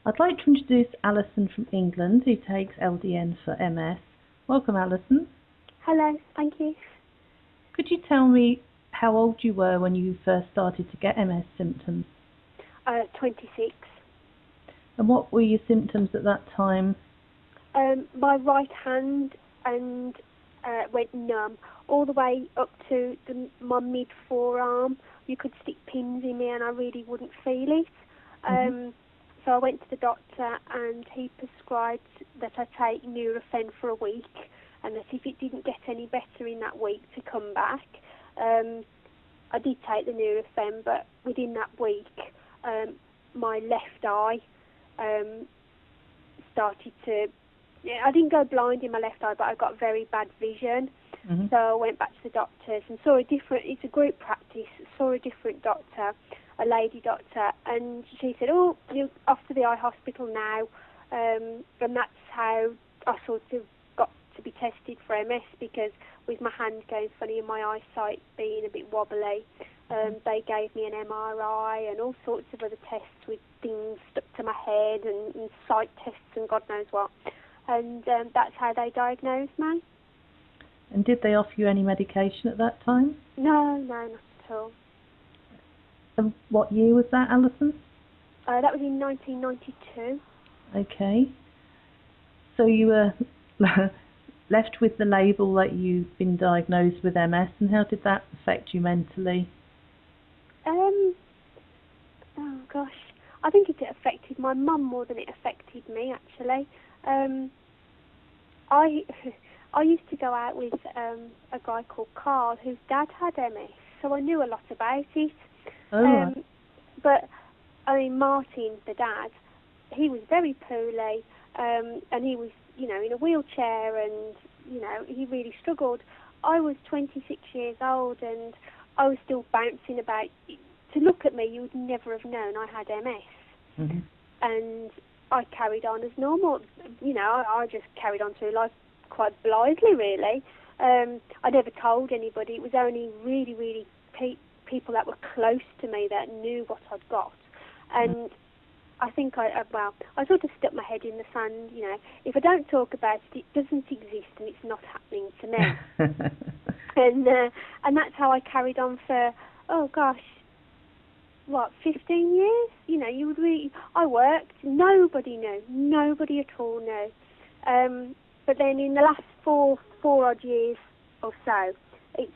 I'd like to introduce Allison from England, who takes LDN for MS. Welcome, Allison. Hello, thank you. Could you tell me how old you were when you first started to get MS symptoms? 26. And what were your symptoms at that time? My right hand went numb all the way up to my mid-forearm. You could stick pins in me and I really wouldn't feel it. So I went to the doctor and he prescribed that I take Nurofen for a week, and that if it didn't get any better in that week to come back. I did take the Nurofen, but within that week my left eye started to... I didn't go blind in my left eye, but I got very bad vision. So I went back to the doctors and saw a different... It's a group practice. Saw a different doctor, a lady doctor, and she said, "Oh, you're off to the eye hospital now." And that's how I sort of got to be tested for MS, because with my hand going funny and my eyesight being a bit wobbly, they gave me an MRI and all sorts of other tests with things stuck to my head and sight tests and God knows what. And that's how they diagnosed me. And did they offer you any medication at that time? No, not at all. And what year was that, Alison? That was in 1992. Okay. So you were left with the label that you've been diagnosed with MS, and how did that affect you mentally? Oh gosh, I think it affected my mum more than it affected me, actually. I used to go out with a guy called Carl, whose dad had MS, so I knew a lot about it. Right. But I mean, Martin, the dad, he was very poorly, and he was, in a wheelchair, and he really struggled. I was 26 years old, and I was still bouncing about. To look at me, you would never have known I had MS, and I carried on as normal. I just carried on through life quite blithely, really. I never told anybody. It was only really, really people that were close to me that knew what I'd got. And I think I sort of stuck my head in the sand. If I don't talk about it, it doesn't exist and it's not happening to me. And that's how I carried on for, 15 years? You would really... I worked, nobody knew, nobody at all knew. But then in the last four odd years or so, it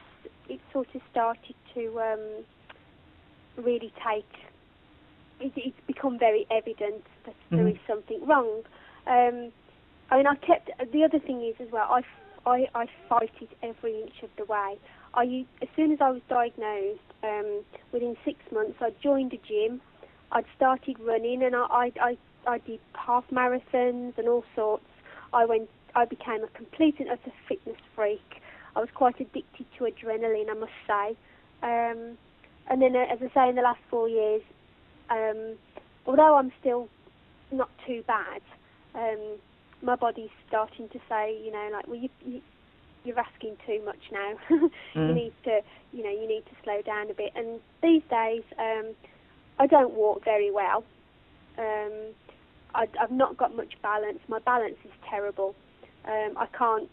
sort of started to really take... It's become very evident that there is something wrong. The other thing is as well, I fight it every inch of the way. As soon as I was diagnosed, within 6 months, I joined a gym. I'd started running, and I did half marathons and all sorts. I became a complete and utter fitness freak. I was quite addicted to adrenaline, I must say. And then, as I say, in the last 4 years, although I'm still not too bad, my body's starting to say, you're asking too much now. You need to slow down a bit. And these days, I don't walk very well. I've not got much balance. My balance is terrible. I can't,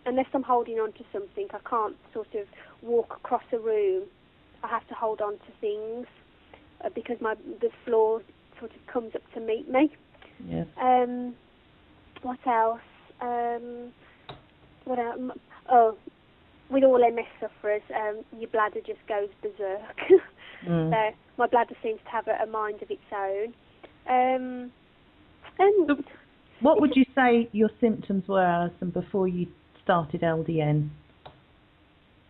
unless I'm holding on to something, I can't sort of walk across a room. I have to hold on to things because the floor sort of comes up to meet me. Yeah. What else? Oh, with all MS sufferers, your bladder just goes berserk. So my bladder seems to have a mind of its own. So what would you say your symptoms were, Alison, before you started LDN?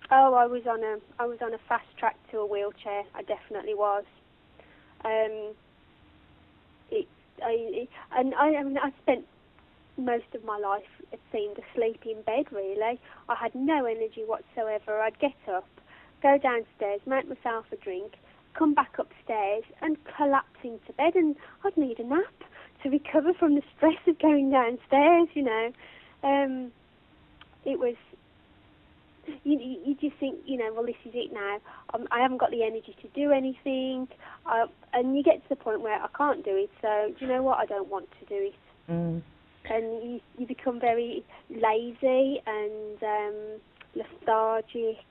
Oh, I was on a fast track to a wheelchair. I definitely was. I spent most of my life, it seemed, asleep in bed, really. I had no energy whatsoever. I'd get up, go downstairs, make myself a drink, come back upstairs and collapse into bed, and I'd need a nap to recover from the stress of going downstairs, It was you just think, well, this is it now. I haven't got the energy to do anything, and you get to the point where I can't do it. So do you know what? I don't want to do it. Mm. And you become very lazy and lethargic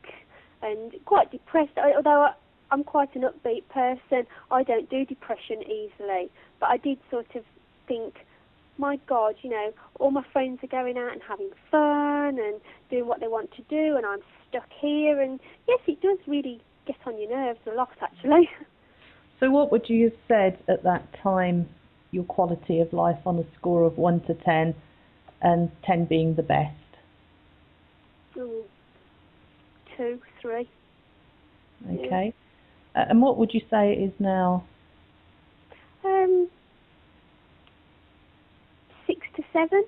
and quite depressed. Although I'm quite an upbeat person, I don't do depression easily. But I did sort of think, my God, all my friends are going out and having fun and doing what they want to do, and I'm stuck here. And yes, it does really get on your nerves a lot, actually. So what would you have said at that time, your quality of life on a score of 1 to 10, and 10 being the best? 2, 3. Okay. Yeah. And what would you say it is now? 6 to 7.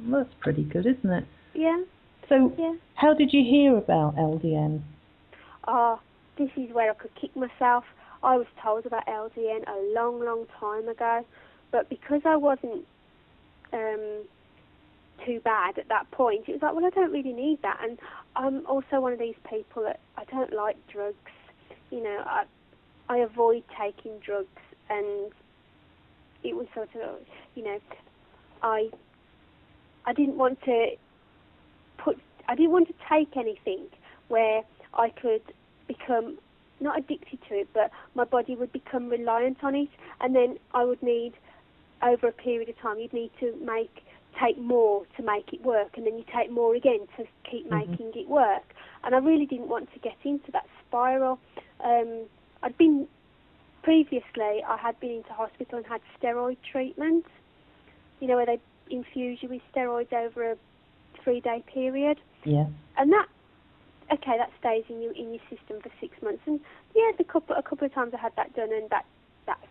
Well, that's pretty good, isn't it? Yeah. So, yeah. How did you hear about LDN? This is where I could kick myself. I was told about LDN a long, long time ago, but because I wasn't too bad at that point, it was like, well, I don't really need that. And I'm also one of these people that I don't like drugs. I avoid taking drugs, and it was sort of, I didn't want to take anything where I could become not addicted to it, but my body would become reliant on it, and then I would need, over a period of time, you'd need to take more to make it work, and then you take more again to keep making it work. And I really didn't want to get into that spiral. Previously, I had been into hospital and had steroid treatment, where they infuse you with steroids over a 3-day period. Yeah. And that stays in your system for 6 months. And yeah, a couple of times I had that done, and that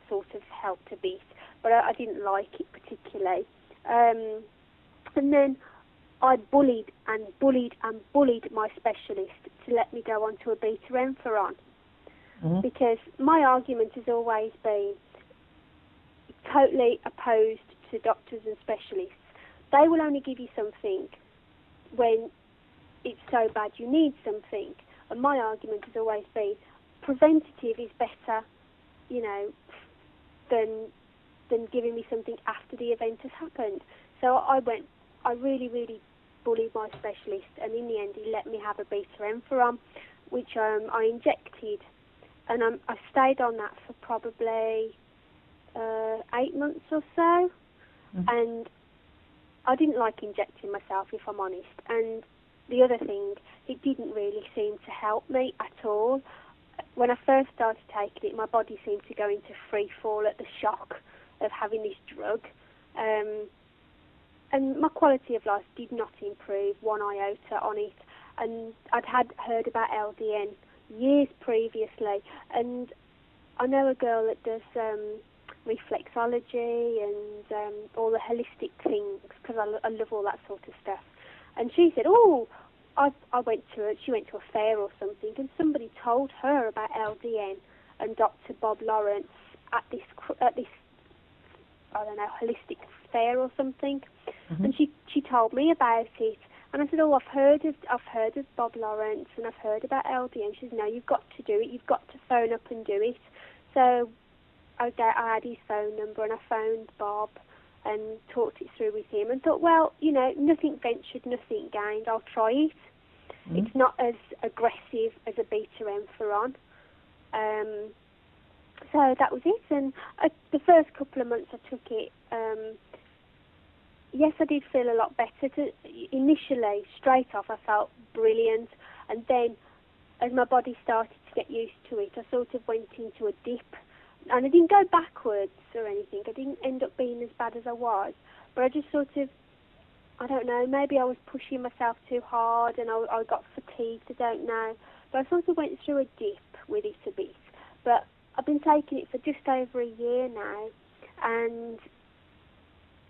sort of helped a bit, but I didn't like it particularly. And then I bullied my specialist to let me go on to a beta-Enferon, because my argument has always been totally opposed to doctors and specialists. They will only give you something when it's so bad you need something. And my argument has always been preventative is better, than giving me something after the event has happened. So I really, really bullied my specialist, and in the end he let me have a beta-Enferon, which I injected, and I stayed on that for probably 8 months or so, and I didn't like injecting myself, if I'm honest. And the other thing, it didn't really seem to help me at all. When I first started taking it, my body seemed to go into free fall at the shock of having this drug. And my quality of life did not improve one iota on it. And I'd heard about LDN years previously. And I know a girl that does reflexology and all the holistic things, because I love all that sort of stuff. And she said, she went to a fair or something, and somebody told her about LDN and Dr. Bob Lawrence at this I don't know, holistic fair or something. And she told me about it, and I said, I've heard of Bob Lawrence, and I've heard about LDN. She said, no, you've got to do it. You've got to phone up and do it. So I had his phone number, and I phoned Bob and talked it through with him, and thought, well, nothing ventured, nothing gained. I'll try it. It's not as aggressive as a beta-Enferon. So that was it. And the first couple of months I took it, yes, I did feel a lot better. Initially, straight off, I felt brilliant. And then, as my body started to get used to it, I sort of went into a dip. And I didn't go backwards or anything. I didn't end up being as bad as I was. But I just sort of, I don't know, maybe I was pushing myself too hard and I got fatigued, I don't know. But I sort of went through a dip with it a bit. But I've been taking it for just over a year now, and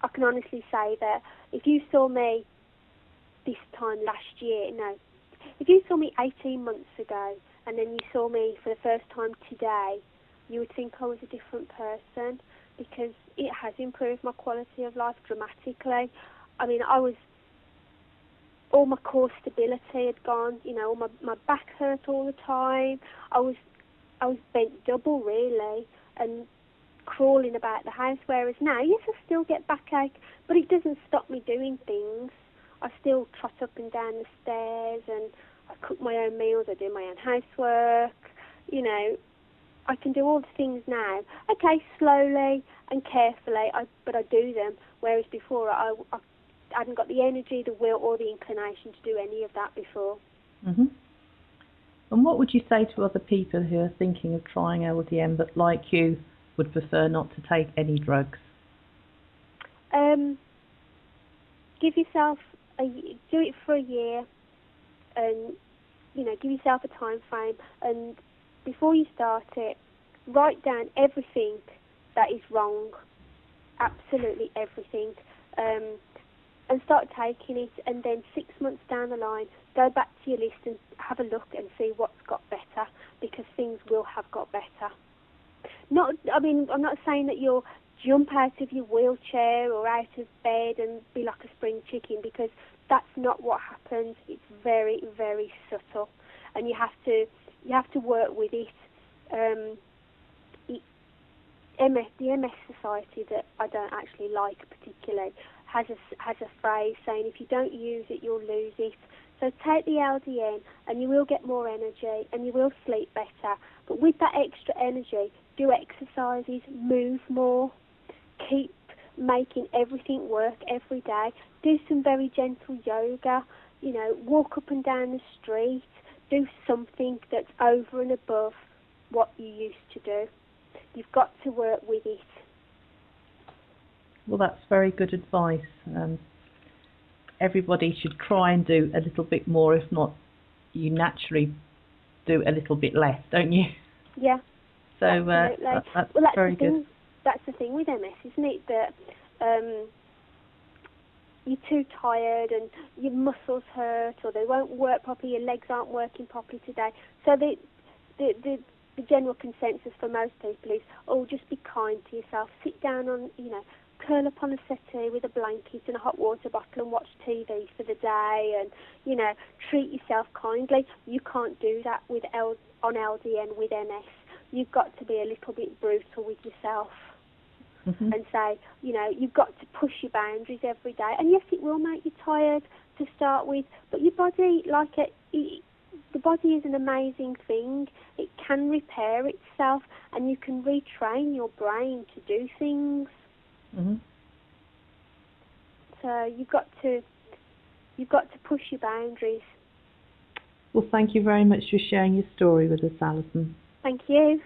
I can honestly say that if you saw me this time last year, if you saw me 18 months ago and then you saw me for the first time today, you would think I was a different person, because it has improved my quality of life dramatically. I mean, I was all my core stability had gone. You know, my back hurt all the time. I was bent double really, and crawling about the house. Whereas now, yes, I still get backache, but it doesn't stop me doing things. I still trot up and down the stairs, and I cook my own meals. I do my own housework. You know, I can do all the things now. Okay, slowly and carefully, but I do them. Whereas before, I hadn't got the energy, the will, or the inclination to do any of that before. Mhm. And what would you say to other people who are thinking of trying LDN, but like you, would prefer not to take any drugs? Give yourself do it for a year, and you know, give yourself a time frame. And before you start it, write down everything that is wrong, absolutely everything, and start taking it. And then 6 months down the line, go back to your list and have a look and see what's got better, because things will have got better. I'm not saying that you'll jump out of your wheelchair or out of bed and be like a spring chicken, because that's not what happens. It's very, very subtle, and you have to work with it. The MS Society, that I don't actually like particularly, has a phrase saying, if you don't use it, you'll lose it. So take the LDN and you will get more energy and you will sleep better. But with that extra energy, do exercises, move more, keep making everything work every day. Do some very gentle yoga, you know, walk up and down the street, do something that's over and above what you used to do. You've got to work with it. Well, that's very good advice. Everybody should try and do a little bit more. If not, you naturally do a little bit less, don't you? Yeah. So that's very good. That's the thing with MS, isn't it? That you're too tired and your muscles hurt, or they won't work properly. Your legs aren't working properly today. So the general consensus for most people is, oh, just be kind to yourself. Sit down on, curl up on a settee with a blanket and a hot water bottle and watch TV for the day, and, treat yourself kindly. You can't do that on LDN with MS. You've got to be a little bit brutal with yourself. Mm-hmm. And say, you've got to push your boundaries every day. And yes, it will make you tired to start with, but your body, the body is an amazing thing. It can repair itself, and you can retrain your brain to do things. Mm-hmm. So you've got to push your boundaries. Well, thank you very much for sharing your story with us, Alison. Thank you.